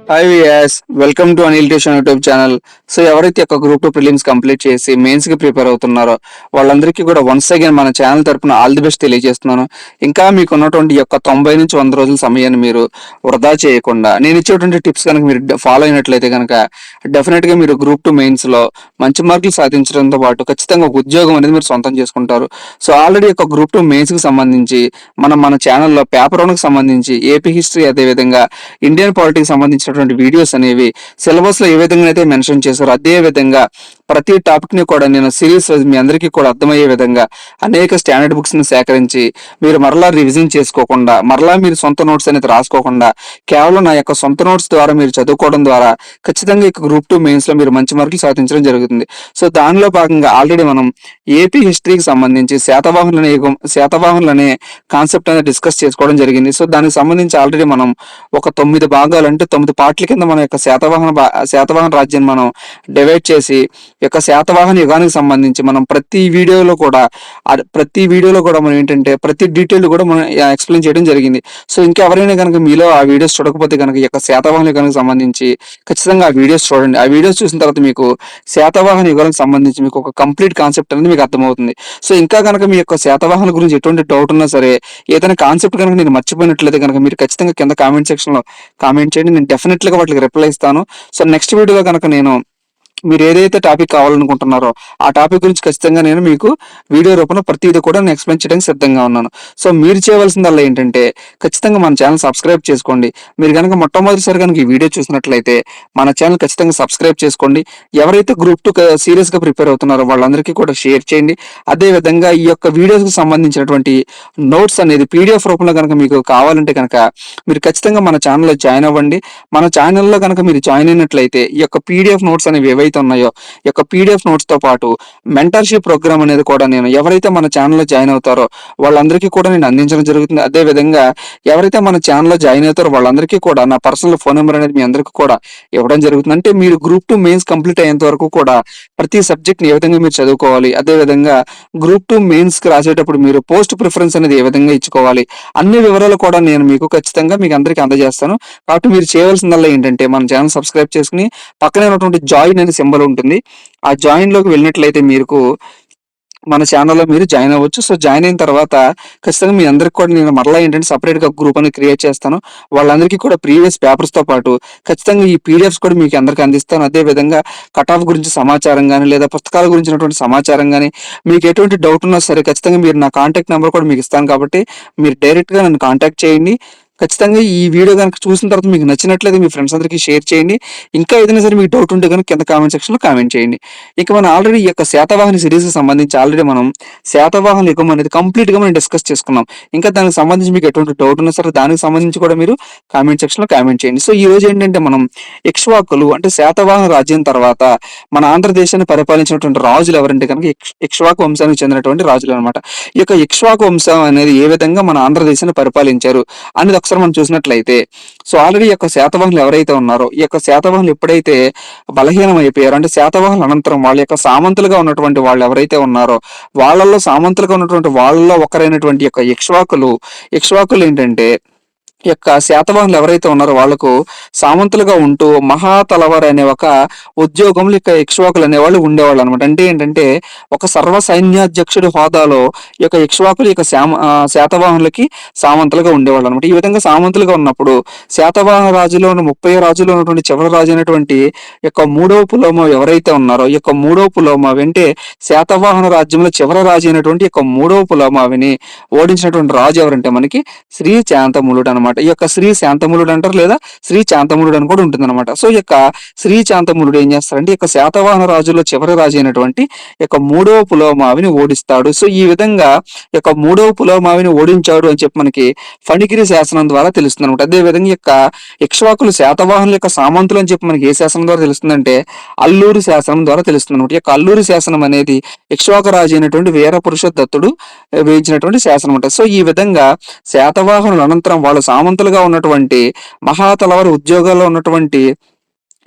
Hi viewers, welcome to Anil tuition YouTube channel. So ఎవరైతే ఒక group 2 prelims complete చేసి mains కి ప్రిపేర్ అవుతున్నారో వాళ్ళందరికీ కూడా వన్స్ అగైన్ మన ఛానల్ తరపున ఆల్ ది బెస్ట్ తెలియజేస్తున్నాను. ఇంకా మీకు ఉన్నటువంటి ఈ యొక్క 90 నుంచి 100 రోజుల సమయాన్ని మీరు వృధా చేయకుండా నేను ఇచ్చేటువంటి టిప్స్ కనుక మీరు ఫాలో అయినట్లయితే కనుక డెఫినెట్ గా మీరు గ్రూప్ 2 మెయిన్స్ లో మంచి మార్కులు సాధించడంతో పాటు ఖచ్చితంగా ఒక ఉద్యోగం అనేది మీరు సొంతం చేసుకుంటారు. సో ఆల్రెడీ ఒక గ్రూప్ 2 మెయిన్స్ కి సంబంధించి మన ఛానల్లో పేపర్ 1 కి సంబంధించి ఏపీ హిస్టరీ, అదే విధంగా ఇండియన్ పాలిటిక్స్ సంబంధించినటువంటి వీడియోస్ అనేవి సిలబస్ లో ఏ విధంగా అయితే మెన్షన్ చేశారో అదే విధంగా ప్రతి టాపిక్ ని కూడా నేను సిరీస్ మీ అందరికీ కూడా అర్థమయ్యే విధంగా అనేక స్టాండర్డ్ బుక్స్ ని సేకరించి మీరు మరలా రివిజన్ చేసుకోకుండా, మరలా మీరు సొంత నోట్స్ అనేది రాసుకోకుండా కేవలం నా యొక్క సొంత నోట్స్ ద్వారా మీరు చదువుకోవడం ద్వారా ఖచ్చితంగా ఈ గ్రూప్ 2 మెయిన్స్ లో మీరు మంచి మార్కులు సాధించడం జరుగుతుంది. సో దానిలో భాగంగా ఆల్రెడీ మనం ఏపీ హిస్టరీకి సంబంధించి శాతవాహనులు అనే కాన్సెప్ట్ అనేది డిస్కస్ చేసుకోవడం జరిగింది. సో దానికి సంబంధించి ఆల్రెడీ మనం ఒక 9 భాగాలు, అంటే 9 పార్ట్ల కింద మన యొక్క శాతవాహన రాజ్యాన్ని మనం డివైడ్ చేసి యొక్క శాతవాహన యుగానికి సంబంధించి మనం ప్రతి వీడియోలో కూడా మనం ఏంటంటే ప్రతి డీటెయిల్ కూడా మనం ఎక్స్ప్లెయిన్ చేయడం జరిగింది. సో ఇంకెవరైనా కనుక మీలో ఆ వీడియోస్ చూడకపోతే కనుక ఈ యొక్క శాతవాహన యుగానికి సంబంధించి ఖచ్చితంగా ఆ వీడియోస్ చూడండి. ఆ వీడియోస్ చూసిన తర్వాత మీకు శాతవాహన యుగానికి సంబంధించి మీకు ఒక కంప్లీట్ కాన్సెప్ట్ అనేది మీకు అర్థమవుతుంది. సో ఇంకా కనుక మీ యొక్క శాతవాహన గురించి ఎటువంటి డౌట్ ఉన్నా సరే, ఏదైనా కాన్సెప్ట్ కనుక నేను మర్చిపోయినట్లయితే కనుక మీరు ఖచ్చితంగా కింద కామెంట్ సెక్షన్ లో కామెంట్ చేయండి. నేను డెఫినెట్ గా వాటికి రిప్లై ఇస్తాను. సో నెక్స్ట్ వీడియోలో కనుక మీరు ఏదైతే టాపిక్ కావాలనుకుంటున్నారో ఆ టాపిక్ గురించి ఖచ్చితంగా నేను మీకు వీడియో రూపంలో ప్రతిదీ కూడా నేను ఎక్స్ప్లెయిన్ చేయడానికి సిద్ధంగా ఉన్నాను. సో మీరు చేయవలసిందల్లా ఏంటంటే ఖచ్చితంగా మన ఛానల్ సబ్స్క్రైబ్ చేసుకోండి. మీరు కనుక మొట్టమొదటిసారి కనుక ఈ వీడియో చూసినట్లయితే మన ఛానల్ ఖచ్చితంగా సబ్స్క్రైబ్ చేసుకోండి. ఎవరైతే గ్రూప్ 2 సీరియస్ గా ప్రిపేర్ అవుతున్నారో వాళ్ళందరికీ కూడా షేర్ చేయండి. అదే విధంగా ఈ యొక్క వీడియోస్ కి సంబంధించినటువంటి నోట్స్ అనేది పీడిఎఫ్ రూపంలో కనుక మీకు కావాలంటే కనుక మీరు ఖచ్చితంగా మన ఛానల్లో జాయిన్ అవ్వండి. మన ఛానల్లో కనుక మీరు జాయిన్ అయినట్లయితే ఈ యొక్క పీడిఎఫ్ నోట్స్ అనేవి ఏవైతే ఉన్నాయో ఈ యొక్క పీడిఎఫ్ నోట్స్ తో పాటు మెంటర్షిప్ ప్రోగ్రామ్ అనేది కూడా నేను ఎవరైతే మన ఛానల్లో జాయిన్ అవుతారో వాళ్ళందరికీ కూడా నేను అందించడం జరుగుతుంది. అదే విధంగా ఎవరైతే మన ఛానల్లో జాయిన్ అవుతారో వాళ్ళందరికీ కూడా నా పర్సనల్ ఫోన్ నెంబర్ అనేది మీ అందరికీ కూడా ఇవ్వడం జరుగుతుంది. అంటే మీరు గ్రూప్ 2 మెయిన్స్ కంప్లీట్ అయ్యేంత వరకు కూడా ప్రతి సబ్జెక్ట్ ని ఏ విధంగా మీరు చదువుకోవాలి, అదే విధంగా గ్రూప్ 2 మెయిన్స్ కి రాసేటప్పుడు మీరు పోస్ట్ ప్రిఫరెన్స్ అనేది ఏ విధంగా ఇచ్చుకోవాలి, అన్ని వివరాలు కూడా నేను మీకు ఖచ్చితంగా మీకు అందరికీ అందజేస్తాను. కాబట్టి మీరు చేయవలసిందల్లా ఏంటంటే మన ఛానల్ సబ్స్క్రైబ్ చేసుకుని పక్కనే ఉన్నటువంటి జాయిన్ అనే సింబల్ ఉంటుంది. ఆ జాయిన్ లోకి వెళ్ళినట్లయితే మీకు మన ఛానల్లో మీరు జాయిన్ అవ్వచ్చు. సో జాయిన్ అయిన తర్వాత ఖచ్చితంగా మీ అందరికి కూడా నేను మరలా ఏంటంటే సపరేట్ గా గ్రూప్ అని క్రియేట్ చేస్తాను. వాళ్ళందరికీ కూడా ప్రీవియస్ పేపర్స్ తో పాటు ఖచ్చితంగా ఈ పీడిఎఫ్స్ కూడా మీకు అందరికి అందిస్తాను. అదే విధంగా కట్ ఆఫ్ గురించి సమాచారం కానీ లేదా పుస్తకాల గురించినటువంటి సమాచారం కానీ మీకు ఎటువంటి డౌట్ ఉన్నా సరే ఖచ్చితంగా మీరు నా కాంటాక్ట్ నెంబర్ కూడా మీకు ఇస్తాను. కాబట్టి మీరు డైరెక్ట్ గా నన్ను కాంటాక్ట్ చేయండి. ఖచ్చితంగా ఈ వీడియో కనుక చూసిన తర్వాత మీకు నచ్చినట్లయితే మీ ఫ్రెండ్స్ అందరికీ షేర్ చేయండి. ఇంకా ఏదైనా సరే మీకు డౌట్ ఉంటే కనుక కింద కామెంట్ సెక్షన్ లో కామెంట్ చేయండి. ఇక మనం ఆల్రెడీ ఈ యొక్క శాతవాహన సిరీస్ కి సంబంధించి ఆల్రెడీ మనం శాతవాహన యుగం అనేది కంప్లీట్ గా మనం డిస్కస్ చేసుకున్నాం. ఇంకా దానికి సంబంధించి మీకు ఎటువంటి డౌట్ ఉన్నా సరే దానికి సంబంధించి కూడా మీరు కామెంట్ సెక్షన్ లో కామెంట్ చేయండి. సో ఈ రోజు ఏంటంటే మనం ఇక్ష్వాకులు అంటే శాతవాహన రాజ్యం తర్వాత మన ఆంధ్రదేశాన్ని పరిపాలించినటువంటి రాజులు ఎవరంటే కనుక ఇక్ష్వాకు వంశానికి చెందినటువంటి రాజులు అనమాట. ఈ యొక్క ఇక్ష్వాకు వంశం అనేది ఏ విధంగా మన ఆంధ్రదేశాన్ని పరిపాలించారు అనేది ఒకసారి మనం చూసినట్లయితే, సో ఆల్రెడీ ఈ యొక్క శాతవాహనులు ఎవరైతే ఉన్నారో ఈ యొక్క శాతవాహనులు ఎప్పుడైతే బలహీనం అయిపోయారో, అంటే శాతవాహనుల అనంతరం వాళ్ళ యొక్క సామంతులుగా ఉన్నటువంటి వాళ్ళు ఎవరైతే ఉన్నారో సామంతులుగా ఉన్నటువంటి వాళ్ళలో ఒకరైనటువంటి యొక్క ఇక్ష్వాకులు ఏంటంటే ఈ యొక్క శాతవాహనులు ఎవరైతే ఉన్నారో వాళ్ళకు సామంతులుగా ఉంటూ మహాతలవారు అనే ఒక ఉద్యోగంలో ఇక ఇక్ష్వాకులు అనేవాళ్ళు ఉండేవాళ్ళు అనమాట. అంటే ఏంటంటే ఒక సర్వ సైన్యాధ్యక్షుడి హోదాలో ఈ యొక్క ఇక్ష్వాకులు ఇక శాతవాహనులకి సామంతులుగా ఉండేవాళ్ళు అనమాట. ఈ విధంగా సామంతులుగా ఉన్నప్పుడు శాతవాహన రాజులో 30 రాజులో ఉన్నటువంటి చివరి రాజు అయినటువంటి యొక్క 3వ పులోమావి ఎవరైతే ఉన్నారో ఈ యొక్క 3వ పులోమావి అంటే శాతవాహన రాజ్యంలో చివరి రాజు అయినటువంటి యొక్క 3వ పులోమావిని ఓడించినటువంటి రాజు ఎవరంటే మనకి శ్రీ శాంతమూలుడు అనమాట. ఈ యొక్క శ్రీ శాంతమూలుడు అంటారు, లేదా శ్రీ శాంతమూలుడు అని కూడా ఉంటుంది అనమాట. సో ఈ యొక్క శ్రీ శాంతమూలుడు ఏం చేస్తారంటే ఈ యొక్క శాతవాహన రాజులో చివరి రాజు అయినటువంటి యొక్క 3వ పులోమావిని ఓడిస్తాడు. సో ఈ విధంగా ఈ యొక్క 3వ పులోమావిని ఓడించాడు అని చెప్పి మనకి ఫణిగిరి శాసనం ద్వారా తెలుస్తుంది అనమాట. అదే విధంగా ఈ యొక్క ఇక్ష్వాకులు శాతవాహనుల యొక్క సామంతులు అని చెప్పి మనకి ఏ శాసనం ద్వారా తెలుస్తుందంటే అల్లూరి శాసనం ద్వారా తెలుస్తుంది అనమాట. ఈ యొక్క అల్లూరి శాసనం అనేది ఇక్ష్వాకు రాజు అయినటువంటి వీర పురుష దత్తుడు వేయించినటువంటి శాసనం అంట. సో ఈ విధంగా శాతవాహనుల అనంతరం వాళ్ళు సామంతులుగా ఉన్నటువంటి మహాతలవారి ఉద్యోగాల్లో ఉన్నటువంటి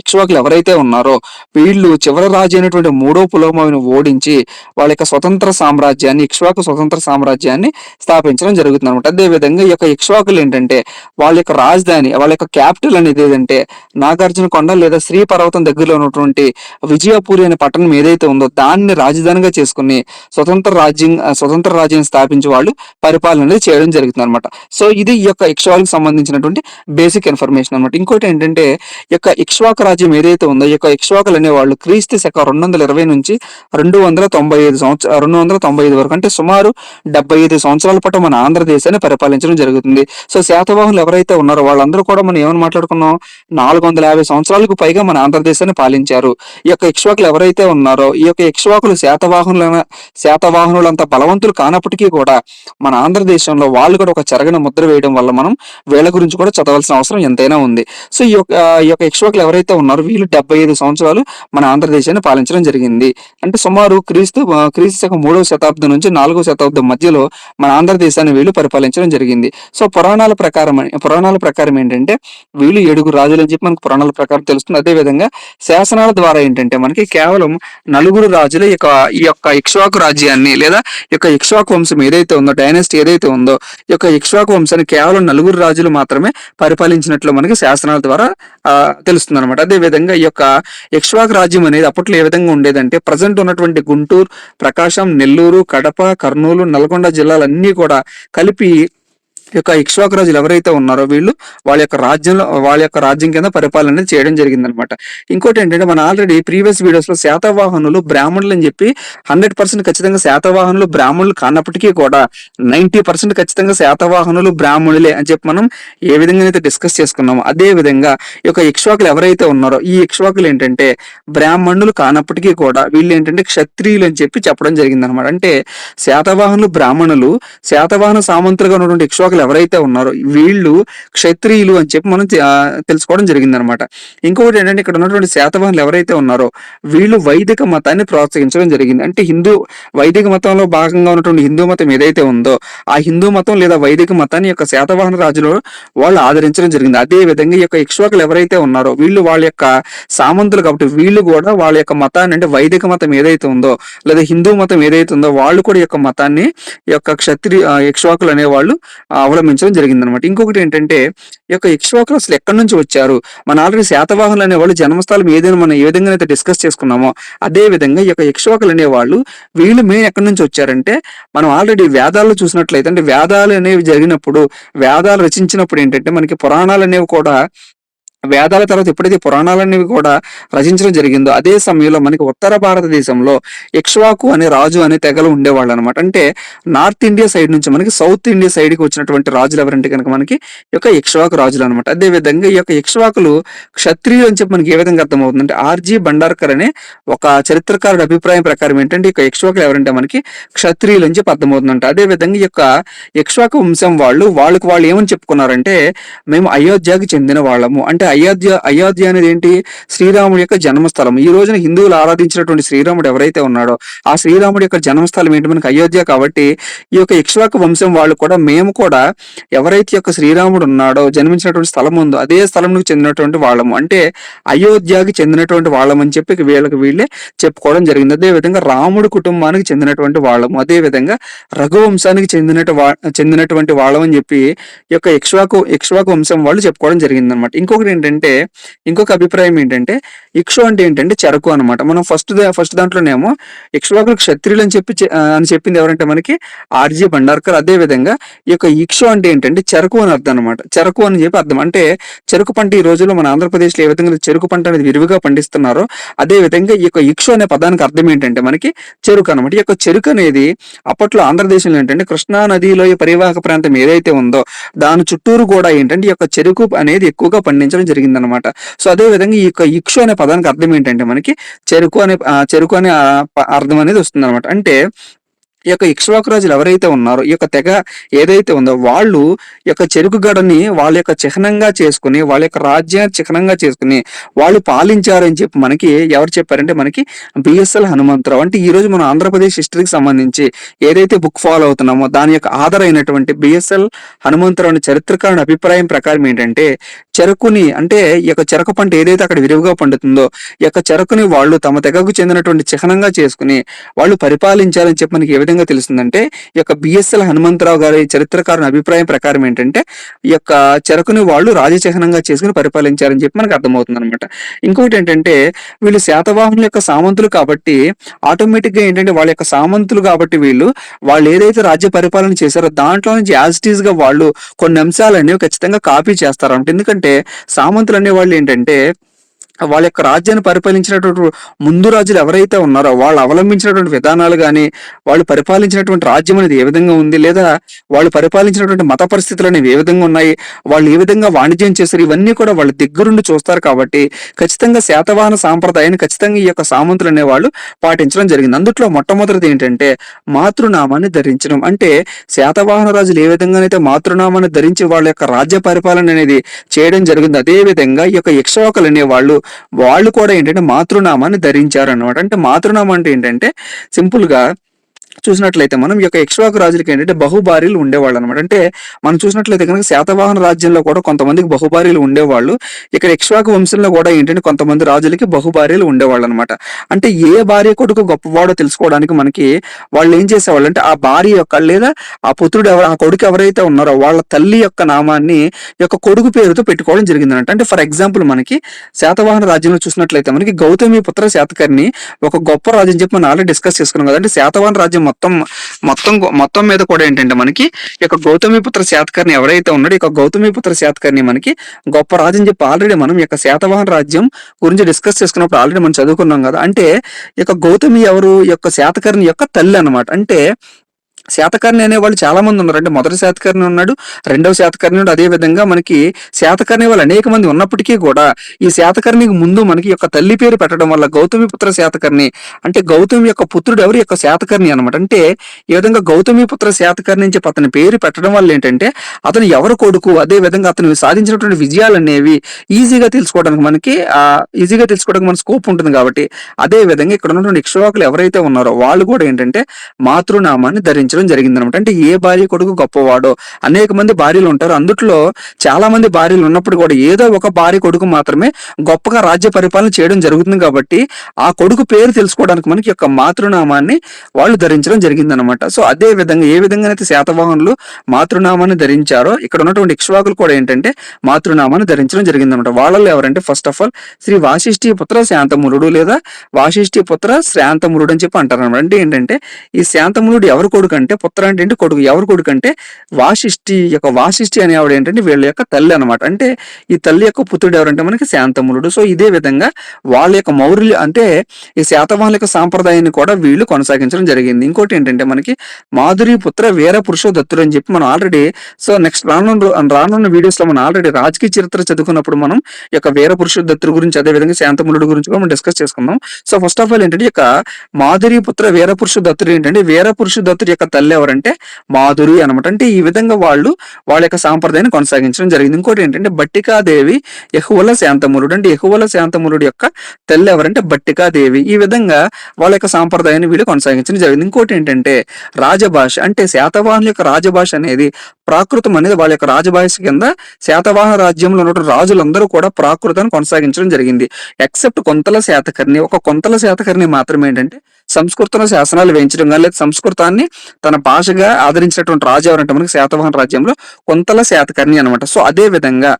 ఇక్ష్వాకులు ఎవరైతే ఉన్నారో వీళ్ళు చివరి రాజు అయినటువంటి మూడో పులోమావిని ఓడించి వాళ్ళ యొక్క స్వతంత్ర సామ్రాజ్యాన్ని, ఇక్ష్వాకు స్వతంత్ర సామ్రాజ్యాన్ని స్థాపించడం జరుగుతుంది అనమాట. అదే విధంగా ఈ యొక్క ఇక్ష్వాకులు ఏంటంటే వాళ్ళ యొక్క రాజధాని, వాళ్ళ యొక్క క్యాపిటల్ అనేది ఏదంటే నాగార్జున కొండ లేదా శ్రీ పర్వతం దగ్గరలో ఉన్నటువంటి విజయపూరి అనే పట్టణం ఏదైతే ఉందో దాన్ని రాజధానిగా చేసుకుని స్వతంత్ర రాజ్యం స్థాపించి వాళ్ళు పరిపాలన అనేది చేయడం జరుగుతుంది అనమాట. సో ఇది ఈ యొక్క ఇక్ష్వాకులకు సంబంధించినటువంటి బేసిక్ ఇన్ఫర్మేషన్ అనమాట. ఇంకోటి ఏంటంటే ఈ యొక్క ఇక్ష్వాకు రాజ్యం ఏదైతే ఉందో ఈ యొక్క ఇక్ష్వాకులు అనే వాళ్ళు క్రీస్తు శక 220 నుంచి 295 వరకు, అంటే సుమారు 75 సంవత్సరాల పాటు మన ఆంధ్రదేశాన్ని పరిపాలించడం జరుగుతుంది. సో శాతవాహనులు ఎవరైతే ఉన్నారో వాళ్ళందరూ కూడా మనం ఏమని మాట్లాడుకున్నాం, 450 సంవత్సరాలకు పైగా మన ఆంధ్రదేశాన్ని పాలించారు. ఈ యొక్క ఇక్ష్వాకులు ఎవరైతే ఉన్నారో ఈ యొక్క ఇక్ష్వాకులు శాతవాహనులంత బలవంతులు కానప్పటికీ కూడా మన ఆంధ్రదేశంలో వాళ్ళు కూడా ఒక చెరగని ముద్ర వేయడం వల్ల మనం వీళ్ళ గురించి కూడా చదవాల్సిన అవసరం ఎంతైనా ఉంది. సో ఈ యొక్క ఇక్ష్వాకులు ఎవరైతే ఉన్నారో వీళ్ళు 75 సంవత్సరాలు మన ఆంధ్రదేశాన్ని పాలించడం జరిగింది. అంటే సుమారు క్రీస్తు శకం 3వ శతాబ్దం నుంచి 4వ శతాబ్దం మధ్యలో మన ఆంధ్రదేశాన్ని వీళ్ళు పరిపాలించడం జరిగింది. సో పురాణాల ప్రకారం ఏంటంటే వీళ్ళు 7 రాజులు అని చెప్పి మనకు పురాణాల ప్రకారం తెలుస్తుంది. అదే విధంగా శాసనాల ద్వారా ఏంటంటే మనకి కేవలం 4 రాజులు ఈ యొక్క ఇక్ష్వాకు రాజ్యాన్ని లేదా ఈ యొక్క ఇక్ష్వాకు వంశం ఏదైతే ఉందో, డైనాసిటీ ఏదైతే ఉందో ఈ యొక్క ఇక్ష్వాకు వంశాన్ని కేవలం 4 రాజులు మాత్రమే పరిపాలించినట్లు మనకి శాసనాల ద్వారా తెలుస్తుంది అనమాట. అదే విధంగా ఈ యొక్క ఇక్ష్వాకు రాజ్యం అనేది అప్పట్లో ఏ విధంగా ఉండేదంటే ప్రజెంట్ ఉన్నటువంటి గుంటూరు, ప్రకాశం, నెల్లూరు, కడప, కర్నూలు, నల్గొండ జిల్లాలన్నీ కూడా కలిపి ఈ యొక్క ఇక్ష్వాకు రాజులు ఎవరైతే ఉన్నారో వీళ్ళు వాళ్ళ యొక్క రాజ్యం కింద పరిపాలన అనేది చేయడం జరిగింది అనమాట. ఇంకోటి ఏంటంటే మన ఆల్రెడీ ప్రీవియస్ వీడియోస్ లో శాతవాహనులు బ్రాహ్మణులు అని చెప్పి 100% ఖచ్చితంగా శాతవాహనులు బ్రాహ్మణులు కానప్పటికీ కూడా 90% ఖచ్చితంగా శాతవాహనులు బ్రాహ్మణులే అని చెప్పి మనం ఏ విధంగా అయితే డిస్కస్ చేసుకున్నామో అదే విధంగా ఈ యొక్క ఇక్ష్వాకులు ఎవరైతే ఉన్నారో ఈ ఇక్ష్వాకులు ఏంటంటే బ్రాహ్మణులు కానప్పటికీ కూడా వీళ్ళు ఏంటంటే క్షత్రియులు అని చెప్పి చెప్పడం జరిగింది అనమాట. అంటే శాతవాహనులు బ్రాహ్మణులు, శాతవాహన సామంతులుగా ఉన్నటువంటి ఇక్ష్వాకులు ఎవరైతే ఉన్నారో వీళ్ళు క్షత్రియులు అని చెప్పి మనం తెలుసుకోవడం జరిగింది అనమాట. ఇంకొకటి ఏంటంటే ఇక్కడ ఉన్నటువంటి శాతవాహనులు ఎవరైతే ఉన్నారో వీళ్ళు వైదిక మతాన్ని ప్రోత్సహించడం జరిగింది. అంటే వైదిక మతంలో భాగంగా ఉన్నటువంటి హిందూ మతం ఏదైతే ఉందో ఆ హిందూ మతం లేదా వైదిక మతాన్ని యొక్క శాతవాహన రాజులు వాళ్ళు ఆదరించడం జరిగింది. అదే విధంగా ఈ యొక్క ఇక్ష్వాకులు ఎవరైతే ఉన్నారో వీళ్ళు వాళ్ళ యొక్క సామంతులు కాబట్టి వీళ్ళు కూడా వాళ్ళ యొక్క మతాన్ని, అంటే వైదిక మతం ఏదైతే ఉందో లేదా హిందూ మతం ఏదైతే ఉందో వాళ్ళు కూడా ఈ యొక్క మతాన్ని ఈ యొక్క ఇక్ష్వాకులు అనే వాళ్ళు అవలంబించడం జరిగింది అనమాట. ఇంకొకటి ఏంటంటే ఈ యొక్క ఇక్ష్వాకులు అసలు ఎక్కడి నుంచి వచ్చారు, మన ఆల్రెడీ శాతవాహనులు అనే వాళ్ళు జన్మస్థలం ఏదైనా మనం ఏ విధంగా అయితే డిస్కస్ చేసుకున్నామో అదే విధంగా ఈ యొక్క ఇక్ష్వాకులు అనే వాళ్ళు వీళ్ళు మెయిన్ ఎక్కడి నుంచి వచ్చారంటే మనం ఆల్రెడీ వేదాల్లో చూసినట్లయితే, అంటే వేదాలు అనేవి జరిగినప్పుడు వేదాలు రచించినప్పుడు ఏంటంటే మనకి పురాణాలు అనేవి కూడా వేదాల తర్వాత ఎప్పుడైతే పురాణాలనేవి కూడా రచించడం జరిగిందో అదే సమయంలో మనకి ఉత్తర భారతదేశంలో ఇక్ష్వాకు అనే రాజు అనే తెగలు ఉండేవాళ్ళు అనమాట. అంటే నార్త్ ఇండియా సైడ్ నుంచి మనకి సౌత్ ఇండియా సైడ్ కి వచ్చినటువంటి రాజులు ఎవరంటే కనుక మనకి ఈ యొక్క ఇక్ష్వాకు రాజులు అనమాట. అదే విధంగా ఈ యొక్క ఇక్ష్వాకులు క్షత్రియులు అని చెప్పి మనకి ఏ విధంగా అర్థమవుతుంది అంటే ఆర్జీ భండార్కర్ అనే ఒక చరిత్రకారుడు అభిప్రాయం ప్రకారం ఏంటంటే ఈ యొక్క ఇక్ష్వాకులు ఎవరంటే మనకి క్షత్రియులు అని చెప్పి అర్థమవుతుందంట. అదే విధంగా ఈ యొక్క ఇక్ష్వాకు వంశం వాళ్ళు ఏమని చెప్పుకున్నారంటే మేము అయోధ్యకి చెందిన వాళ్ళము. అంటే అయోధ్య అనేది ఏంటి, శ్రీరాముడి యొక్క జన్మస్థలం. ఈ రోజున హిందువులు ఆరాధించినటువంటి శ్రీరాముడు ఎవరైతే ఉన్నాడో ఆ శ్రీరాముడి యొక్క జన్మస్థలం ఏంటి మనకి అయోధ్య. కాబట్టి ఈ యొక్క ఇక్ష్వాకు వంశం వాళ్ళు కూడా మేము కూడా ఎవరైతే యొక్క శ్రీరాముడు ఉన్నాడో జన్మించినటువంటి స్థలం ఉందో అదే స్థలంకు చెందినటువంటి వాళ్ళము, అంటే అయోధ్యకి చెందినటువంటి వాళ్ళం అని చెప్పి వీళ్ళే చెప్పుకోవడం జరిగింది. అదే విధంగా రాముడు కుటుంబానికి చెందినటువంటి వాళ్ళము, అదే విధంగా రఘువంశానికి చెందినటువంటి వాళ్ళం అని చెప్పి ఈ యొక్క ఇక్ష్వాకు వంశం వాళ్ళు చెప్పుకోవడం జరిగింది అనమాట. ఇంకొక అభిప్రాయం ఏంటంటే ఇక్షు అంటే ఏంటంటే చెరకు అనమాట. మనం ఫస్ట్ దాంట్లోనేమో ఇక్ష్వాకులు క్షత్రియులు అని చెప్పింది ఎవరంటే మనకి ఆర్జీ భండార్కర్. అదే విధంగా ఈ యొక్క ఇక్షు అంటే ఏంటంటే చెరకు అని అర్థం అనమాట. చెరకు అని చెప్పి అర్థం అంటే చెరుకు పంట ఈ రోజుల్లో మన ఆంధ్రప్రదేశ్ లో ఏ విధంగా చెరుకు పంట అనేది విరివిగా పండిస్తున్నారో అదే విధంగా ఈ యొక్క ఇక్షు అనే పదానికి అర్థం ఏంటంటే మనకి చెరుకు అనమాట. ఈ యొక్క చెరుకు అనేది అప్పట్లో ఆంధ్రదేశంలో ఏంటంటే కృష్ణా నదిలో ఈ పరివాహక ప్రాంతం ఏదైతే ఉందో దాని చుట్టూరు కూడా ఏంటంటే ఈ యొక్క చెరుకు అనేది ఎక్కువగా పండించడం జరిగింది అనమాట. సో అదే విధంగా ఈ యొక్క ఇక్షు అనే పదానికి అర్థం ఏంటంటే మనకి చెరుకు అనే అర్థం అనేది వస్తుంది అనమాట. అంటే ఈ యొక్క ఇక్ష్వాకు రాజులు ఎవరైతే ఉన్నారో, ఈ యొక్క తెగ ఏదైతే ఉందో వాళ్ళు ఈ యొక్క చెరుకు గడని వాళ్ళ యొక్క చిహ్నంగా చేసుకొని, వాళ్ళ యొక్క రాజ్యాన్ని చిహ్నంగా చేసుకొని వాళ్ళు పాలించారని చెప్పి మనకి ఎవరు చెప్పారంటే మనకి బిఎస్ఎల్ హనుమంతరావు. అంటే ఈరోజు మనం ఆంధ్రప్రదేశ్ హిస్టరీకి సంబంధించి ఏదైతే బుక్ ఫాలో అవుతున్నామో దాని యొక్క ఆధార్ అయినటువంటి బిఎస్ఎల్ హనుమంతరావు అనే చరిత్రకారుని అభిప్రాయం ప్రకారం ఏంటంటే, చెరుకుని అంటే ఈ యొక్క చెరకు పంట ఏదైతే అక్కడ విరివిగా పండుతుందో, ఈ యొక్క చెరుకుని వాళ్ళు తమ తెగకు చెందినటువంటి చిహ్నంగా చేసుకుని వాళ్ళు పరిపాలించాలని చెప్పి మనకి ఏ విధంగా తెలుస్తుందంటే, ఈ యొక్క బిఎస్ఎల్ హనుమంతరావు గారి చరిత్రకారుని అభిప్రాయం ప్రకారం ఏంటంటే, ఈ యొక్క చెరకుని వాళ్ళు రాజచిహ్నంగా చేసుకుని పరిపాలించారని చెప్పి మనకు అర్థమవుతుంది అనమాట. ఇంకొకటి ఏంటంటే, వీళ్ళు శాతవాహనుల యొక్క సామంతులు కాబట్టి ఆటోమేటిక్ గా ఏంటంటే వాళ్ళ యొక్క సామంతులు కాబట్టి వాళ్ళు ఏదైతే రాజ్య పరిపాలన చేశారో దాంట్లో నుంచి యాజ్ ఇట్ ఈస్ గా వాళ్ళు కొన్ని అంశాలన్నీ ఖచ్చితంగా కాపీ చేస్తారంట. ఎందుకంటే సామంతులు అనే వాళ్ళు ఏంటంటే వాళ్ళ యొక్క రాజ్యాన్ని పరిపాలించినటువంటి ముందు రాజులు ఎవరైతే ఉన్నారో వాళ్ళు అవలంబించినటువంటి విధానాలు కానీ, వాళ్ళు పరిపాలించినటువంటి రాజ్యం అనేది ఏ విధంగా ఉంది, లేదా వాళ్ళు పరిపాలించినటువంటి మత పరిస్థితులు అనేవి ఏ విధంగా ఉన్నాయి, వాళ్ళు ఏ విధంగా వాణిజ్యం చేశారు, ఇవన్నీ కూడా వాళ్ళ దగ్గరుండి చూస్తారు. కాబట్టి ఖచ్చితంగా శాతవాహన సాంప్రదాయాన్ని ఖచ్చితంగా ఈ యొక్క సామంతులు అనేవాళ్ళు పాటించడం జరిగింది. అందుట్లో మొట్టమొదటిది ఏంటంటే మాతృనామాన్ని ధరించడం. అంటే శాతవాహన రాజులు ఏ విధంగానైతే మాతృనామాన్ని ధరించి వాళ్ళ యొక్క రాజ్య పరిపాలన అనేది చేయడం జరిగింది, అదే విధంగా ఈ యొక్క ఇక్ష్వాకులు అనేవాళ్ళు వాళ్ళు కూడా ఏంటంటే మాతృనామాన్ని ధరించారు అన్నమాట. అంటే మాతృనామం అంటే ఏంటంటే సింపుల్ గా చూసినట్లయితే మనం ఈ యొక్క ఇక్ష్వాకు రాజులకి ఏంటంటే బహుభార్యలు ఉండేవాళ్ళు అనమాట. అంటే మనం చూసినట్లయితే కనుక శాతవాహన రాజ్యంలో కూడా కొంతమందికి బహుభార్యలు ఉండేవాళ్ళు. ఇక్కడ ఇక్ష్వాకు వంశంలో కూడా ఏంటంటే కొంతమంది రాజులకి బహుభార్యలు ఉండేవాళ్ళు అనమాట. అంటే ఏ భార్య కొడుకు గొప్పవాడో తెలుసుకోవడానికి మనకి వాళ్ళు ఏం చేసేవాళ్ళు అంటే, ఆ భార్య యొక్క లేదా ఆ పుత్రుడు ఆ కొడుకు ఎవరైతే ఉన్నారో వాళ్ళ తల్లి యొక్క నామాన్ని ఈ యొక్క కొడుకు పేరుతో పెట్టుకోవడం జరిగిందనమాట. అంటే ఫర్ ఎగ్జాంపుల్ మనకి శాతవాహన రాజ్యంలో చూసినట్లయితే మనకి గౌతమి పుత్ర శాతకర్ణి ఒక గొప్ప రాజు అని చెప్పి మనం ఆల్రెడీ డిస్కస్ చేసుకున్నాం కదా. అంటే శాతవాహన రాజ్యం మొత్తం మొత్తం మొత్తం మీద కూడా ఏంటంటే మనకి ఈ యొక్క గౌతమిపుత్ర శాతకర్ణి ఎవరైతే ఉన్నాడో ఈ యొక్క గౌతమిపుత్ర శాతకర్ణి మనకి గొప్ప రాజు అని చెప్పి ఆల్రెడీ మనం ఈ యొక్క శాతవాహన రాజ్యం గురించి డిస్కస్ చేసుకున్నప్పుడు ఆల్రెడీ మనం చదువుకున్నాం కదా. అంటే ఈ యొక్క గౌతమి ఎవరు, ఈ యొక్క శాతకర్ణి యొక్క తల్లి అన్నమాట. అంటే శాతకర్ణి అనే వాళ్ళు చాలా మంది ఉన్నారు. అంటే మొదటి శాతకర్ణి ఉన్నాడు, రెండవ శాతకర్ణి ఉన్నాడు, అదే విధంగా మనకి శాతకర్ణి వాళ్ళు అనేక మంది ఉన్నప్పటికీ కూడా ఈ శాతకర్ణికి ముందు మనకి యొక్క తల్లి పేరు పెట్టడం వల్ల గౌతమి పుత్ర శాతకర్ణి అంటే గౌతమి యొక్క పుత్రుడు ఎవరు, యొక్క శాతకర్ణి అనమాట. అంటే ఈ విధంగా గౌతమి పుత్ర శాతకర్ణి అని చెప్పి అతని పేరు పెట్టడం వల్ల ఏంటంటే అతను ఎవరు కొడుకు, అదే విధంగా అతను సాధించినటువంటి విజయాలు అనేవి ఈజీగా తెలుసుకోవడానికి మన స్కోప్ ఉంటుంది. కాబట్టి అదే విధంగా ఇక్కడ ఉన్నటువంటి ఇక్ష్వాకులు ఎవరైతే ఉన్నారో వాళ్ళు కూడా ఏంటంటే మాతృనామాన్ని ధరించడం జరిగింది అనమాట. అంటే ఏ భార్య కొడుకు గొప్పవాడో, అనేక మంది భార్యలు ఉంటారు, అందుట్లో చాలా మంది భార్యలు ఉన్నప్పుడు కూడా ఏదో ఒక భార్య కొడుకు మాత్రమే గొప్పగా రాజ్య పరిపాలన చేయడం జరుగుతుంది. కాబట్టి ఆ కొడుకు పేరు తెలుసుకోవడానికి మనకి యొక్క మాతృనామాన్ని వాళ్ళు ధరించడం జరిగింది అనమాట. సో అదే విధంగా ఏ విధంగా అయితే శాతవాహనులు మాతృనామాన్ని ధరించారో ఇక్కడ ఉన్నటువంటి ఇక్ష్వాకులు కూడా ఏంటంటే మాతృనామాన్ని ధరించడం జరిగింది అనమాట. వాళ్ళలో ఎవరంటే first of all Shri Vasishthiputra శాంతములుడు లేదా వాసిష్ఠి పుత్ర శాంతములుడు అని చెప్పి అంటారు అనమాట. అంటే ఏంటంటే ఈ శాంతములుడు ఎవరు కొడుకు అంటే, పుత్ర అంటే ఏంటి కొడుకు, ఎవరు కొడుకు అంటే వాసిష్ఠి అనే ఆవిడ ఏంటంటే వీళ్ళ యొక్క తల్లి అనమాట. అంటే ఈ తల్లి యొక్క పుత్రుడు ఎవరంటే మనకి శాంతములుడు. సో ఇదే విధంగా వాళ్ళ యొక్క మౌర్య అంటే ఈ శాతవాహనుల యొక్క సాంప్రదాయాన్ని కూడా వీళ్ళు కొనసాగించడం జరిగింది. ఇంకోటి ఏంటంటే మనకి మాధురి పుత్ర వీర పురుషోదత్తుడు అని చెప్పి మనం ఆల్రెడీ నెక్స్ట్ రానున్న వీడియోస్ లో మనం ఆల్రెడీ రాజకీయ చరిత్ర చదువుకున్నప్పుడు మనం ఈ యొక్క వీర పురుషోదత్తుడు గురించి, అదే విధంగా శాంతములుడు గురించి కూడా మనం డిస్కస్ చేసుకుందాం. సో ఫస్ట్ ఆఫ్ ఆల్ ఏంటంటే ఈ యొక్క మాధురి పుత్ర వీర పురుషోదత్తుడు ఏంటంటే, వీర పురుషోదత్తుడు యొక్క తల్లి ఎవరంటే మాధురి అనమాట. అంటే ఈ విధంగా వాళ్ళ యొక్క సాంప్రదాయాన్ని కొనసాగించడం జరిగింది. ఇంకోటి ఏంటంటే బట్టికాదేవి యెహువల శాంతములుడు. అంటే యెహువల శాంతములుడు యొక్క తల్లి ఎవరంటే బట్టికాదేవి. ఈ విధంగా వాళ్ళ యొక్క సాంప్రదాయాన్ని వీళ్ళు కొనసాగించడం జరిగింది. ఇంకోటి ఏంటంటే రాజభాష. అంటే శాతవాహనుల యొక్క రాజభాష అనేది ప్రాకృతం అనేది వాళ్ళ యొక్క రాజభాష కింద శాతవాహన రాజ్యంలో ఉన్న రాజులందరూ కూడా ప్రాకృతాన్ని కొనసాగించడం జరిగింది. ఎక్సెప్ట్ కొంతల శాతకర్ణి, ఒక కొంతల శాతకర్ణి మాత్రమే ఏంటంటే సంస్కృతంలో శాసనాలు వేయించడం కానీ, లేదా సంస్కృతాన్ని తన భాషగా ఆదరించినటువంటి రాజు ఎవరంటే మనకి శాతవాహన రాజ్యంలో కొంతల శాతకర్ణి అనమాట. సో అదే విధంగా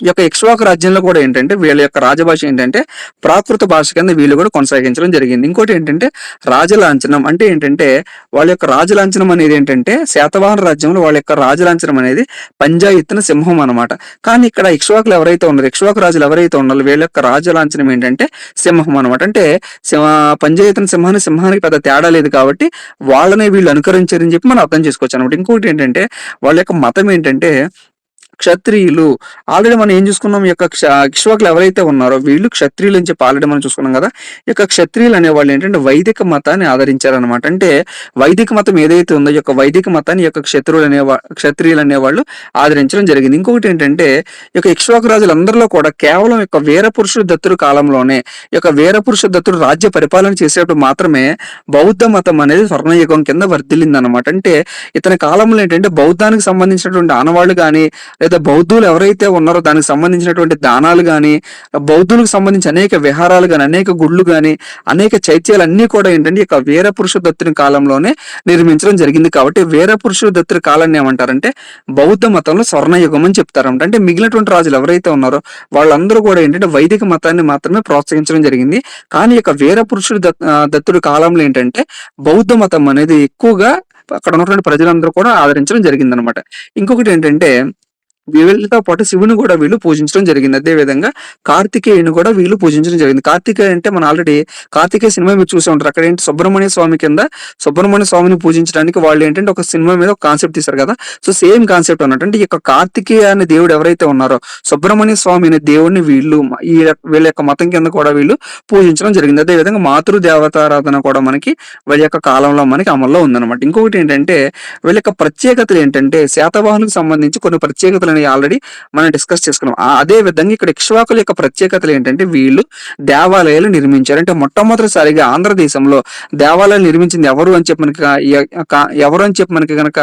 ఈ యొక్క ఇక్ష్వాకు రాజ్యంలో కూడా ఏంటంటే వీళ్ళ యొక్క రాజభాష ఏంటంటే ప్రాకృత భాష కింద వీళ్ళు కూడా కొనసాగించడం జరిగింది. ఇంకోటి ఏంటంటే రాజలాంఛనం. అంటే ఏంటంటే వాళ్ళ యొక్క రాజలాంఛనం అనేది ఏంటంటే శాతవాహన రాజ్యంలో వాళ్ళ యొక్క రాజలాంఛనం అనేది పంజాయిత్తున సింహం అనమాట. కానీ ఇక్కడ ఇక్ష్వాకులు ఎవరైతే ఉన్నారో, ఇక్ష్వాకు రాజులు ఎవరైతే ఉన్నారో వీళ్ళ యొక్క రాజలాంఛనం ఏంటంటే సింహం అనమాట. అంటే పంజాయిత్తున సింహానికి పెద్ద తేడా లేదు కాబట్టి వాళ్ళనే వీళ్ళు అనుకరించారని చెప్పి మనం అర్థం చేసుకోవచ్చు అనమాట. ఇంకోటి ఏంటంటే వాళ్ళ యొక్క మతం ఏంటంటే క్షత్రియులు. ఆల్రెడీ మనం ఏం చూసుకున్నాం, ఈ యొక్క ఇక్ష్వాకులు ఎవరైతే ఉన్నారో వీళ్ళు క్షత్రియులు అని చెప్పి ఆల్రెడీ మనం చూసుకున్నాం కదా. ఈ యొక్క క్షత్రియులు అనేవాళ్ళు ఏంటంటే వైదిక మతాన్ని ఆదరించారనమాట. అంటే వైదిక మతం ఏదైతే ఉందో ఈ యొక్క వైదిక మతాన్ని ఈ యొక్క క్షత్రియులు అనేవాళ్ళు ఆదరించడం జరిగింది. ఇంకొకటి ఏంటంటే ఈ యొక్క ఇక్ష్వాకు రాజులందరిలో కూడా కేవలం యొక్క వీరపురుషుడు దత్తుడు కాలంలోనే ఈ యొక్క వీరపురుషుడు దత్తుడు రాజ్య పరిపాలన చేసేటప్పుడు మాత్రమే బౌద్ధ మతం అనేది స్వర్ణయుగం కింద వర్ధిల్లింది అనమాట. అంటే ఇతని కాలంలో ఏంటంటే బౌద్ధానికి సంబంధించినటువంటి ఆనవాళ్లు కానీ, లేదా బౌద్ధులు ఎవరైతే ఉన్నారో దానికి సంబంధించినటువంటి దానాలు కానీ, బౌద్ధులకు సంబంధించి అనేక విహారాలు కానీ, అనేక గుళ్ళు కానీ, అనేక చైత్యాలు అన్ని కూడా ఏంటంటే ఇక వీరపురుష దత్తుని కాలంలోనే నిర్మించడం జరిగింది. కాబట్టి వీరపురుష దత్తుని కాలాన్ని ఏమంటారంటే బౌద్ధ మతంలో స్వర్ణయుగం అని చెప్తారంట. అంటే మిగిలినటువంటి రాజులు ఎవరైతే ఉన్నారో వాళ్ళందరూ కూడా ఏంటంటే వైదిక మతాన్ని మాత్రమే ప్రోత్సహించడం జరిగింది. కానీ ఇక వీరపురుషుడు దత్తుడి కాలంలో ఏంటంటే బౌద్ధ మతం అనేది ఎక్కువగా అక్కడ ఉన్నటువంటి ప్రజలందరూ కూడా ఆదరించడం జరిగింది అనమాట. ఇంకొకటి ఏంటంటే వీళ్ళతో పాటు శివుని కూడా వీళ్ళు పూజించడం జరిగింది. అదే విధంగా కార్తికేయుని కూడా వీళ్ళు పూజించడం జరిగింది. కార్తికేయ అంటే మనం ఆల్రెడీ కార్తికేయ సినిమా మీరు చూసే ఉంటారు. అక్కడ ఏంటి సుబ్రహ్మణ్య స్వామి కింద సుబ్రహ్మణ్య స్వామిని పూజించడానికి వాళ్ళు ఏంటంటే ఒక సినిమా మీద ఒక కాన్సెప్ట్ తీశారు కదా. సో సేమ్ కాన్సెప్ట్ అన్నట్టు. అంటే ఈ యొక్క కార్తికేయ అనే దేవుడు ఎవరైతే ఉన్నారో సుబ్రహ్మణ్య స్వామి అనే దేవుడిని వీళ్ళ యొక్క మతం కింద కూడా వీళ్ళు పూజించడం జరిగింది. అదే విధంగా మాతృ దేవతారాధన కూడా మనకి వీళ్ళ యొక్క కాలంలో మనకి అమల్లో ఉందన్నమాట. ఇంకొకటి ఏంటంటే వీళ్ళ యొక్క ప్రత్యేకతలు ఏంటంటే శాతవాహనులకు సంబంధించి కొన్ని ప్రత్యేకతలు ఆల్రెడీ మనం డిస్కస్ చేసుకున్నాం. అదే విధంగా ఇక్కడ ఇక్ష్వాకుల యొక్క ప్రత్యేకతలు ఏంటంటే వీళ్ళు దేవాలయాలు నిర్మించారు. అంటే మొట్టమొదటిసారిగా ఆంధ్రదేశంలో దేవాలయాలు నిర్మించింది ఎవరు అని చెప్పి మనకి కనుక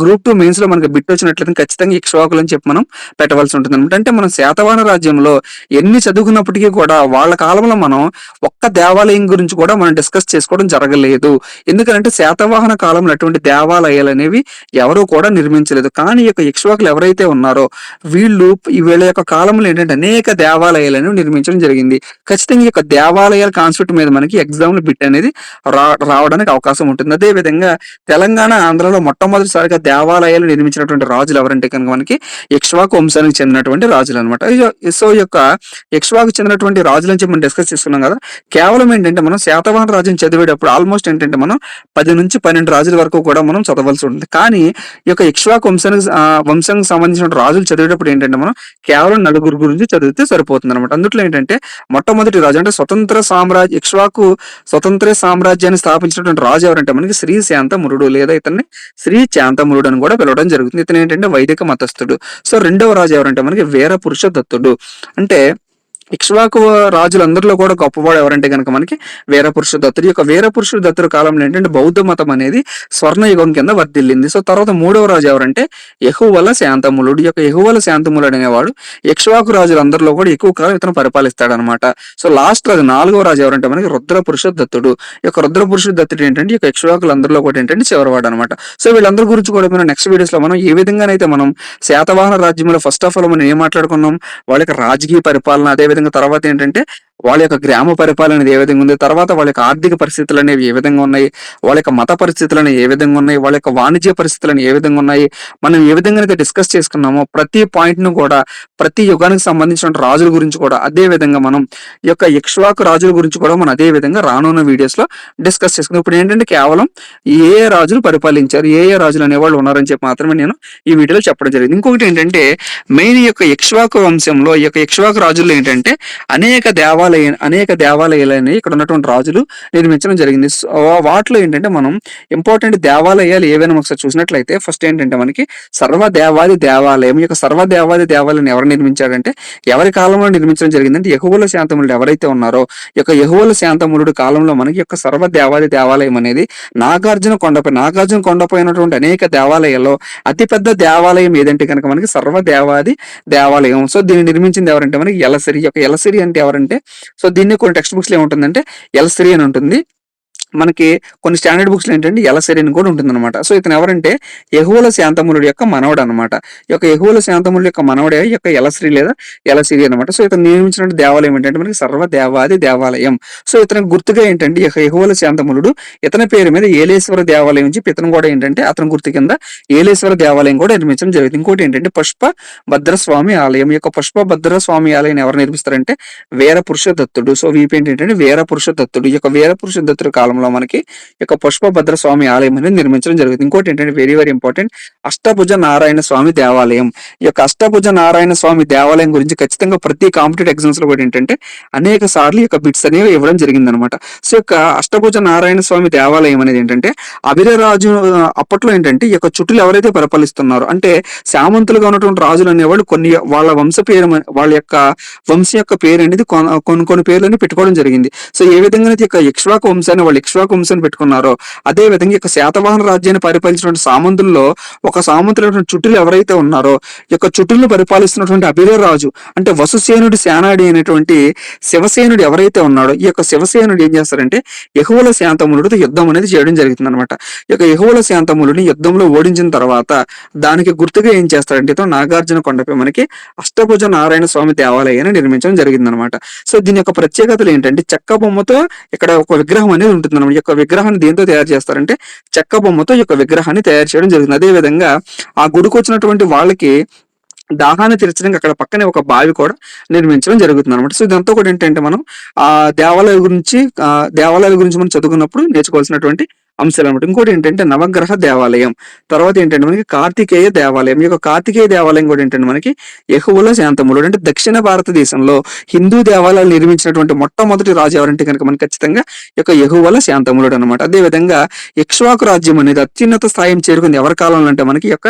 గ్రూప్ 2 మెయిన్స్ లో మనకి బిట్ వచ్చినట్లయితే ఖచ్చితంగా ఇక్ష్వాకులు అని చెప్పి మనం పెట్టవలసి ఉంటుంది అనమాట. అంటే మనం శాతవాహన రాజ్యంలో ఎన్ని చదువుకున్నప్పటికీ కూడా వాళ్ళ కాలంలో మనం ఒక్క దేవాలయం గురించి కూడా మనం డిస్కస్ చేసుకోవడం జరగలేదు. ఎందుకంటే శాతవాహన కాలంలో అటువంటి దేవాలయాలు అనేవి ఎవరు కూడా నిర్మించలేదు. కానీ ఈ యొక్క ఇక్ష్వాకులు ఎవరైతే ఉన్నారో వీళ్ళ యొక్క కాలంలో ఏంటంటే అనేక దేవాలయాలను నిర్మించడం జరిగింది. ఖచ్చితంగా ఈ యొక్క దేవాలయాల కాన్సెప్ట్ మీద మనకి ఎగ్జామ్ లో బిట్ అనేది రావడానికి అవకాశం ఉంటుంది. అదే విధంగా తెలంగాణ ఆంధ్రలో మొట్టమొదటిసారిగా దేవాలయాలు నిర్మించినటువంటి రాజులు ఎవరంటే కనుక మనకి ఇక్ష్వాకు వంశానికి చెందినటువంటి రాజులు అనమాట. సో ఈ యొక్క ఇక్ష్వాకు చెందినటువంటి రాజులు అని చెప్పి మనం డిస్కస్ చేసుకున్నాం కదా. కేవలం ఏంటంటే మనం శాతవాహన రాజ్యం చదివేటప్పుడు ఆల్మోస్ట్ ఏంటంటే మనం 10 నుంచి 12 రాజుల వరకు కూడా మనం చదవాల్సి ఉంటుంది. కానీ ఈ యొక్క ఇక్ష్వాకు వంశానికి సంబంధించిన రాజులు చదివేటప్పుడు ఏంటంటే మనం కేవలం 4 గురించి చదివితే సరిపోతుంది అనమాట. అందుట్లో ఏంటంటే మొట్టమొదటి రాజు అంటే ఇక్ష్వాకు స్వతంత్ర సామ్రాజ్యాన్ని స్థాపించినటువంటి రాజు ఎవరంటే మనకి శ్రీ శాంతమురుడు, లేదా ఇతన్ని శ్రీ శాంతమురుడు అని కూడా పిలవడం జరుగుతుంది. ఇతను ఏంటంటే వైదిక మతస్థుడు. సో రెండవ రాజు ఎవరంటే మనకి వీరపురుష దత్తుడు. అంటే ఇక్ష్వాకు రాజులందరిలో కూడా గొప్పవాడు ఎవరంటే కనుక మనకి వీరపురుష దత్తుడు. యొక్క వీరపురుషుడు దత్తుడు కాలంలో ఏంటంటే బౌద్ధ మతం అనేది స్వర్ణయుగం కింద వర్ధిల్లింది. సో తర్వాత మూడవ రాజు ఎవరంటే యెహువల శాంతములుడు. యొక్క యెహువల శాంతములుడు అనేవాడు ఇక్ష్వాకు రాజులందరిలో కూడా ఎక్కువ కాలం ఇతను పరిపాలిస్తాడనమాట. సో లాస్ట్ రాజు 4వ రాజు ఎవరంటే మనకి రుద్రపురుష దత్తుడు. ఈ యొక్క రుద్రపురుష దత్తుడు ఏంటంటే ఈ యొక్క ఇక్ష్వాకులందరిలో కూడా ఏంటంటే చివరివాడు అనమాట. సో వీళ్ళందరి గురించి కూడా మనం నెక్స్ట్ వీడియోస్ లో మనం ఏ విధంగానైతే మనం శాతవాహన రాజ్యంలో ఫస్ట్ ఆఫ్ ఆల్ మనం ఏం మాట్లాడుకున్నాం, వాళ్ళ యొక్క రాజకీయ పరిపాలన, అదే విధంగా తర్వాత ఏంటంటే వాళ్ళ యొక్క గ్రామ పరిపాలన అనేది ఏ విధంగా ఉంది, తర్వాత వాళ్ళ యొక్క ఆర్థిక పరిస్థితులు అనేవి ఏ విధంగా ఉన్నాయి, వాళ్ళ యొక్క మత పరిస్థితులు అనేవి ఏ విధంగా ఉన్నాయి, వాళ్ళ యొక్క వాణిజ్య పరిస్థితులు ఏ విధంగా ఉన్నాయి, మనం ఏ విధంగా అయితే డిస్కస్ చేసుకున్నామో ప్రతి పాయింట్ ను కూడా ప్రతి యుగానికి సంబంధించిన రాజుల గురించి కూడా అదే విధంగా మనం ఈ యొక్క ఇక్ష్వాకు రాజుల గురించి కూడా మనం అదే విధంగా రానున్న వీడియోస్ లో డిస్కస్ చేసుకున్నాం. ఇప్పుడు ఏంటంటే కేవలం ఏ రాజులు పరిపాలించారు, ఏ రాజులు అనేవాళ్ళు ఉన్నారని చెప్పి మాత్రమే నేను ఈ వీడియోలో చెప్పడం జరిగింది. ఇంకొకటి ఏంటంటే మెయిన్ ఈ యొక్క ఇక్ష్వాకు వంశంలో ఈ యొక్క ఇక్ష్వాకు రాజుల్లో ఏంటంటే అనేక దేవాలయాలని ఇక్కడ ఉన్నటువంటి రాజులు నిర్మించడం జరిగింది. వాటిలో ఏంటంటే మనం ఇంపార్టెంట్ దేవాలయాలు ఏవైనా ఒకసారి చూసినట్లయితే ఫస్ట్ ఏంటంటే మనకి సర్వదేవాది దేవాలయం. ఈ యొక్క సర్వదేవాది దేవాలయం ఎవరు నిర్మించాడంటే ఎవరి కాలంలో నిర్మించడం జరిగిందంటే యెహోవా శాంతములుడు ఎవరైతే ఉన్నారో ఈ యొక్క యెహోవా శాంతములుడు కాలంలో మనకి యొక్క సర్వదేవాది దేవాలయం అనేది నాగార్జున కొండపైనటువంటి అనేక దేవాలయాల్లో అతిపెద్ద దేవాలయం ఏదంటే కనుక మనకి సర్వదేవాది దేవాలయం. సో దీన్ని నిర్మించింది ఎవరంటే మనకి యలసిరి. యొక్క యలసిరి అంటే ఎవరంటే సో దీన్ని కొన్ని టెక్స్ట్ బుక్స్ లో ఏముంటుందంటే యలసిరి అని ఉంటుంది. మనకి కొన్ని స్టాండర్డ్ బుక్స్ ఏంటంటే యలసిరి అని కూడా ఉంటుంది అనమాట. సో ఇతను ఎవరంటే యెహోవా శాంతములుడు యొక్క మనవడు అనమాట. ఈ యొక్క యెహోవా శాంతములుడు యొక్క మనవడే ఈ యొక్క యలసిరి లేదా యలసిరి అనమాట. సో ఇతను నిర్మించిన దేవాలయం ఏంటంటే మనకి సర్వదేవాది దేవాలయం. సో ఇతనికి గుర్తుగా ఏంటంటే యెహోవా శాంతములుడు ఇతని పేరు మీద ఏలేశ్వర దేవాలయం చెప్పి ఇతను కూడా ఏంటంటే అతని గుర్తు కింద ఏలేశ్వర దేవాలయం కూడా నిర్మించడం జరిగింది. ఇంకోటి ఏంటంటే పుష్పభద్రస్వామి ఆలయం. ఈ యొక్క పుష్పభద్రస్వామి ఆలయం ఎవరు నిర్మిస్తారంటే వీరపురుష దత్తుడు. సో వీపు ఏంటంటే వీరపురుష దత్తుడు. ఈ యొక్క వీరపురుష దత్తుడు కాలంలో మండలంలో మనకి ఈ యొక్క పుష్పభద్ర స్వామి ఆలయం అనేది నిర్మించడం జరుగుతుంది. ఇంకోటి ఏంటంటే very very important, Ashtabhuja Narayana Swamy దేవాలయం. ఈ యొక్క అష్టభుజ నారాయణ స్వామి దేవాలయం గురించి ఖచ్చితంగా ప్రతి కాంపిటేటివ్ ఎగ్జామ్స్ లో కూడా ఏంటంటే అనేక సార్లు ఈ యొక్క బిట్స్ అనేవి ఇవ్వడం జరిగిందనమాట. సో ఈ యొక్క అష్టభుజ నారాయణ స్వామి దేవాలయం అనేది ఏంటంటే అభిరరాజు అప్పట్లో ఏంటంటే ఈ యొక్క చుట్టులు ఎవరైతే పరిపాలిస్తున్నారో అంటే సామంతులుగా ఉన్నటువంటి రాజులు అనేవాళ్ళు కొన్ని వాళ్ళ వంశ పేరు వాళ్ళ యొక్క వంశం యొక్క పేరు అనేది కొన్ని పేర్లని పెట్టుకోవడం జరిగింది. సో ఏ విధంగా అయితే ఇక ఇక్ష్వాకు వంశాన్ని వాళ్ళు ఇక్ష్వాకు వంశాన్ని పెట్టుకున్నారో అదే విధంగా ఇక శాతవాహన రాజ్యాన్ని పరిపాలించినటువంటి సామంతుల్లో ఒక సామంతులైనటువంటి చుట్టులు ఎవరైతే ఉన్నారో ఈ యొక్క చుట్టులను పరిపాలిస్తున్నటువంటి అభిరరాజు అంటే వసుసేనుడి సేనాడి అయినటువంటి శివసేనుడు ఎవరైతే ఉన్నాడో ఈ యొక్క శివసేనుడు ఏం చేస్తారంటే యెహోవా శాంతములుడితో యుద్ధం అనేది చేయడం జరుగుతుంది అనమాట. ఈ యొక్క యెహోవా శాంతములుని యుద్ధంలో ఓడించిన తర్వాత దానికి గుర్తుగా ఏం చేస్తారంటే ఇతను నాగార్జున కొండపై మనకి అష్టభుజ నారాయణ స్వామి దేవాలయాన్ని నిర్మించడం జరిగింది అనమాట. సో దీని యొక్క ప్రత్యేకతలు ఏంటంటే చెక్క బొమ్మతో ఇక్కడ ఒక విగ్రహం అనేది ఉంటుంది అనమాట. ఈ యొక్క విగ్రహాన్ని దేంతో తయారు చేస్తారంటే చెక్క బొమ్మతో ఈ యొక్క విగ్రహాన్ని తయారు చేయడం జరుగుతుంది. అదే విధంగా ఆ గుడికి వచ్చినటువంటి వాళ్ళకి దాహాన్ని తీర్చడానికి అక్కడ పక్కనే ఒక బావి కూడా నిర్మించడం జరుగుతుంది అనమాట. సో ఇదంతా కూడా ఏంటంటే మనం ఆ దేవాలయాల గురించి మనం చదువుకున్నప్పుడు నేర్చుకోవాల్సినటువంటి అంశాలు అనమాట. ఇంకోటి ఏంటంటే నవగ్రహ దేవాలయం, తర్వాత ఏంటంటే మనకి కార్తికేయ దేవాలయం. ఈ యొక్క కార్తికేయ దేవాలయం కూడా ఏంటంటే మనకి యెహోవా శాంతములుడు అంటే దక్షిణ భారతదేశంలో హిందూ దేవాలయాలు నిర్మించినటువంటి మొట్టమొదటి రాజు ఎవరంటే కనుక మనకి ఖచ్చితంగా ఈ యొక్క యెహోవా శాంతములుడు అనమాట. అదే విధంగా ఇక్ష్వాకు రాజ్యం అనేది అత్యున్నత స్థాయిని చేరుకుంది ఎవరి కాలంలో అంటే మనకి యొక్క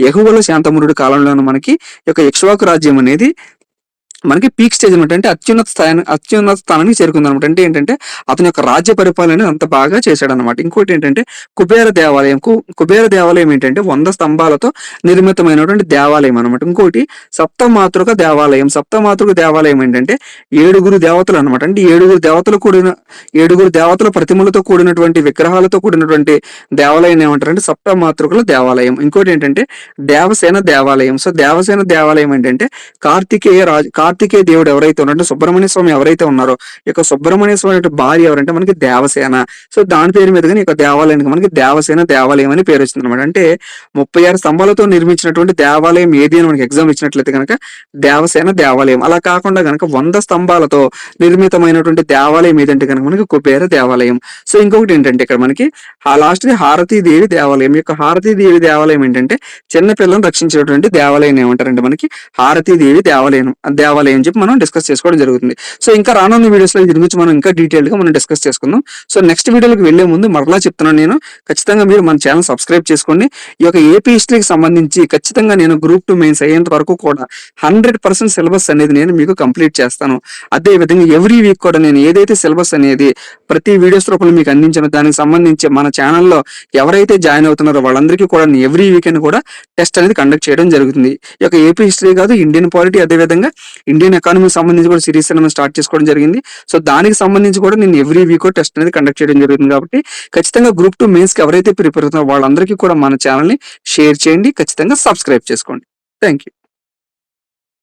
యెహోవా శాంతములుడు కాలంలోనే మనకి ఈ యొక్క ఇక్ష్వాకు రాజ్యం అనేది మనకి పీక్ స్టేజ్ అనమాట. అంటే అత్యున్నత స్థానానికి చేరుకుంది అనమాట. అంటే ఏంటంటే అతని యొక్క రాజ్య పరిపాలన అంత బాగా చేశాడు అనమాట. ఇంకోటి ఏంటంటే కుబేర దేవాలయం. కుబేర దేవాలయం ఏంటంటే 100 స్తంభాలతో నిర్మితమైనటువంటి దేవాలయం అనమాట. ఇంకోటి సప్తమాతృక దేవాలయం. సప్తమాతృక దేవాలయం ఏంటంటే 7 దేవతలు అనమాట. అంటే 7 దేవతల ప్రతిమలతో కూడినటువంటి విగ్రహాలతో కూడినటువంటి దేవాలయం ఏమంటారంటే సప్తమాతృకుల దేవాలయం. ఇంకోటి ఏంటంటే దేవసేన దేవాలయం. సో దేవసేన దేవాలయం ఏంటంటే కార్తికేయ దేవుడు ఎవరైతే ఉన్నారో సుబ్రహ్మణ్య స్వామి ఎవరైతే ఉన్నారో ఈ యొక్క సుబ్రహ్మణ్య స్వామి భార్య ఎవరంటే మనకి దేవసేన. సో దాని పేరు మీదుగా ఈ యొక్క దేవాలయానికి మనకి దేవసేన దేవాలయం అని పేరు వచ్చింది అనమాట. అంటే 36 స్తంభాలతో నిర్మించినటువంటి దేవాలయం ఏది అని మనకి ఎగ్జామ్ ఇచ్చినట్లయితే కనుక దేవసేన దేవాలయం. అలా కాకుండా కనుక 100 స్తంభాలతో నిర్మితమైనటువంటి దేవాలయం ఏదంటే కనుక మనకి కుబేర దేవాలయం. సో ఇంకొకటి ఏంటంటే ఇక్కడ మనకి లాస్ట్ హారతీదేవి దేవాలయం. ఈ యొక్క హారతీదేవి దేవాలయం ఏంటంటే చిన్న పిల్లలను రక్షించినటువంటి దేవాలయం ఏమంటారంటే మనకి హారతీదేవి దేవాలయం చెప్పి మనం డిస్కస్ చేసుకోవడం జరుగుతుంది. సో ఇంకా రానున్న వీడియోస్ లో దీని గురించి మనం ఇంకా డీటెయిల్ గా మనం డిస్కస్ చేసుకుందాం. సో నెక్స్ట్ వీడియోకి వెళ్లే ముందు మరలా చెప్తున్నాను, నేను ఖచ్చితంగా మీరు మన ఛానల్ సబ్స్క్రైబ్ చేసుకోండి. ఈ యొక్క ఏపీ హిస్టరీకి సంబంధించి ఖచ్చితంగా నేను గ్రూప్ 2 మెయిన్స్ అయ్యేంత వరకు కూడా 100% సిలబస్ అనేది నేను మీకు కంప్లీట్ చేస్తాను. అదే విధంగా ఎవ్రీ వీక్ కూడా నేను ఏదైతే సిలబస్ అనేది ప్రతి వీడియోస్ రూపంలో మీకు అందించానో దానికి సంబంధించి మన ఛానల్లో ఎవరైతే జాయిన్ అవుతున్నారో వాళ్ళందరికీ కూడా ఎవ్రీ వీకెండ్ కూడా టెస్ట్ అనేది కండక్ట్ చేయడం జరుగుతుంది. ఈ యొక్క ఏపీ హిస్టరీ కాదు, ఇండియన్ పాలిటీ, అదే విధంగా ఇండియన్ ఎకానమీ సంబంధించి కూడా సిరీస్ అనేది స్టార్ట్ చేసుకోవడం జరిగింది. సో దానికి సంబంధించి కూడా నేను ఎవ్రీ వీక్ టెస్ట్ అనేది కండక్ట్ చేయడం జరుగుతుంది. కాబట్టి ఖచ్చితంగా గ్రూప్ 2 మెయిన్స్ కి ఎవరైతే ప్రిపేర్ అవుతున్నారో వాళ్ళందరికీ కూడా మన ఛానల్ ని షేర్ చేయండి, ఖచ్చితంగా సబ్స్క్రైబ్ చేసుకోండి. Thank you.